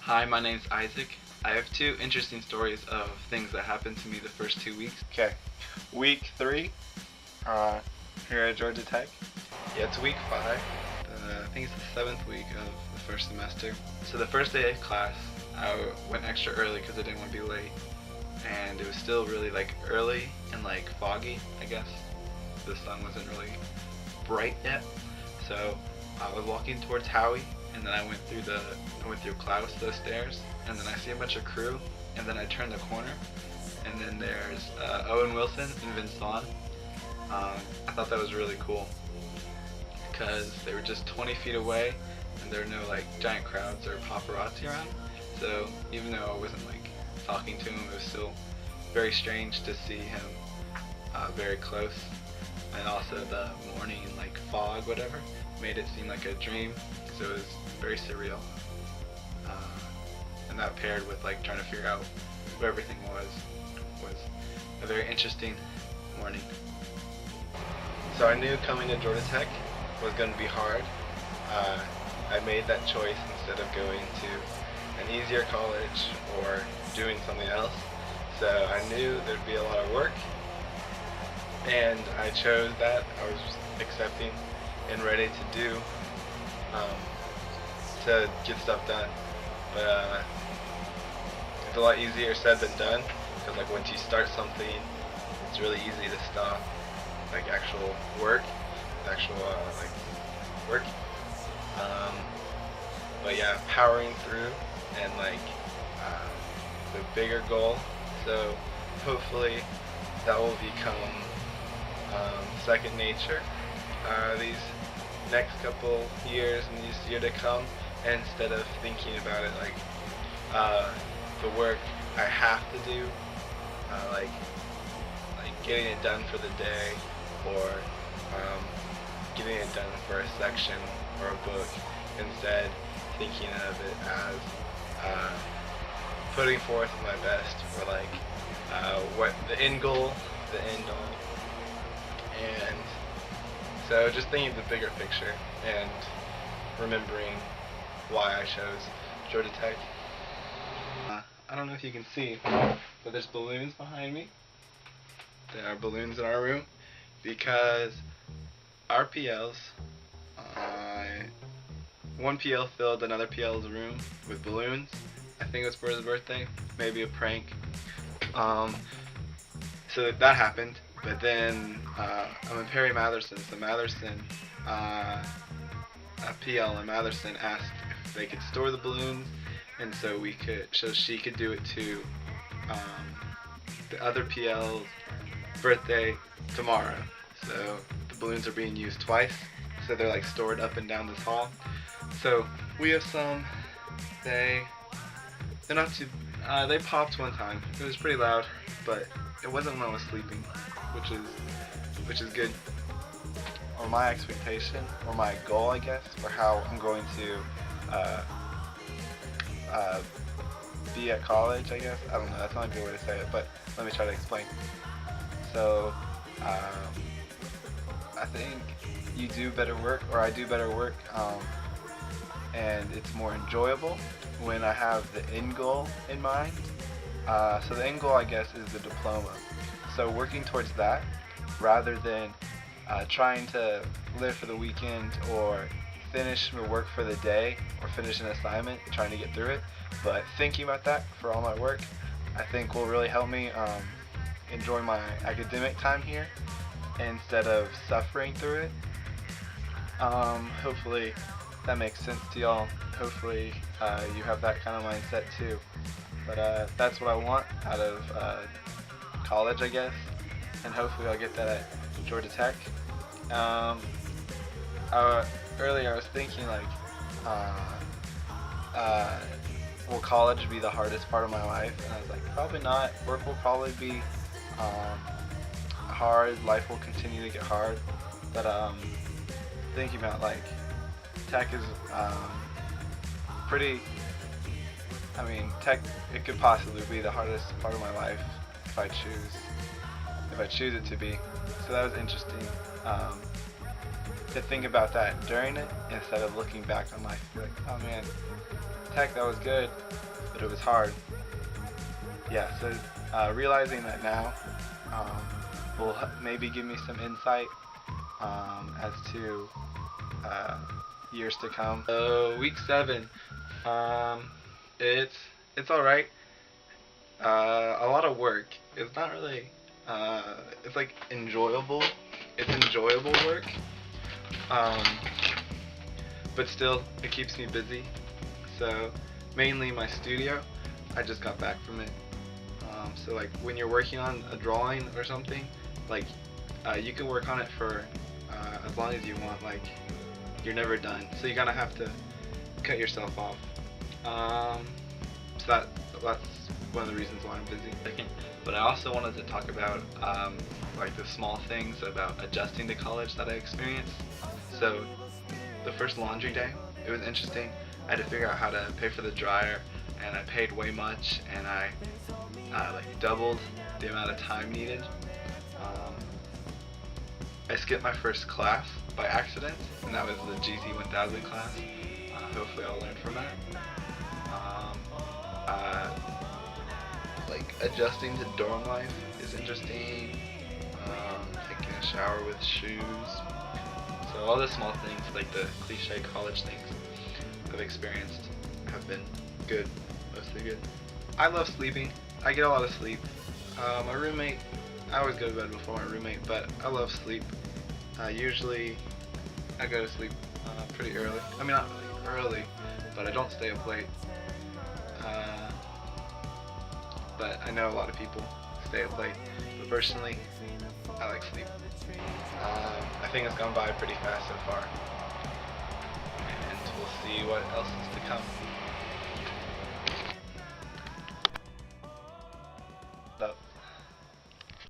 Hi, my name's Isaac. I have two interesting stories of things that happened to me the first 2 weeks. Okay, week 3 here at Georgia Tech. Yeah, it's week 5. I think it's the 7th week of the first semester. So the first day of class, I went extra early because I didn't want to be late. And it was still really early and foggy, I guess. The sun wasn't really bright yet. So I was walking towards Howie, and then I went through Klaus, those stairs, and then I see a bunch of crew, and then I turn the corner, and then there's Owen Wilson and Vince Vaughn. I thought that was really cool because they were just 20 feet away, and there were no giant crowds or paparazzi around. So even though I wasn't talking to him, it was still very strange to see him very close. And also the morning fog, whatever, made it seem like a dream, so it was very surreal. And that paired with trying to figure out where everything was a very interesting morning. So I knew coming to Georgia Tech was going to be hard. I made that choice instead of going to an easier college or doing something else. So I knew there'd be a lot of work, and I chose that. I was accepting and ready to do to get stuff done. But it's a lot easier said than done, because once you start something, it's really easy to stop actual work, work. But yeah, powering through and the bigger goal. So hopefully that will become second nature these next couple years and this year to come, instead of thinking about it the work I have to do, getting it done for the day, or getting it done for a section or a book. Instead, thinking of it as putting forth my best for what the end goal, the end all. And so just thinking of the bigger picture and remembering why I chose Georgia Tech. I don't know if you can see, but there's balloons behind me. There are balloons in our room because our PLs, one PL filled another PL's room with balloons. I think it was for his birthday, maybe a prank. So that happened, but then I'm in Perry Matherson, so Matherson, a PL in Matherson asked if they could store the balloons, and so she could do it to the other PL's birthday tomorrow. So the balloons are being used twice, so they're stored up and down this hall. So we have some. They're not too. They popped one time. It was pretty loud, but it wasn't when I was sleeping, which is good. Or my expectation, or my goal, I guess, for how I'm going to be at college, I guess. I don't know. That's not a good way to say it, but let me try to explain. So I think you do better work, or I do better work, and it's more enjoyable when I have the end goal in mind. So the end goal, I guess, is the diploma. So working towards that, rather than trying to live for the weekend or finish my work for the day or finish an assignment, trying to get through it, but thinking about that for all my work, I think will really help me enjoy my academic time here instead of suffering through it. Hopefully that makes sense to y'all. Hopefully you have that kind of mindset too. But that's what I want out of college, I guess, and hopefully I'll get that at Georgia Tech. Earlier I was thinking will college be the hardest part of my life? And I was like, probably not. Work will probably be hard. Life will continue to get hard. But thinking about tech is pretty. I mean, tech, it could possibly be the hardest part of my life if I choose it to be. So that was interesting to think about that during it, instead of looking back on life and be like, oh man, tech that was good, but it was hard. Yeah, so realizing that now will maybe give me some insight as to years to come. So week 7, it's all right. A lot of work. It's not really. It's like enjoyable. It's enjoyable work. But still, it keeps me busy. So mainly my studio. I just got back from it. So like when you're working on a drawing or something, like you can work on it for as long as you want. Like you're never done. So you gotta have to cut yourself off. So that's one of the reasons why I'm busy. But I also wanted to talk about like the small things about adjusting to college that I experienced. So the first laundry day, it was interesting. I had to figure out how to pay for the dryer, and I paid way much, and I like doubled the amount of time needed. I skipped my first class by accident, and that was the GZ 1000 class. Hopefully I'll learn from that. Like adjusting to dorm life is interesting. Taking a shower with shoes. So all the small things, like the cliche college things I've experienced, have been good, mostly good. I love sleeping. I get a lot of sleep. My roommate, I always go to bed before my roommate, but I love sleep. Usually I go to sleep pretty early. I mean, not really early, but I don't stay up late. But I know a lot of people stay up late. But personally, I like sleep. I think it's gone by pretty fast so far. And we'll see what else is to come. Up.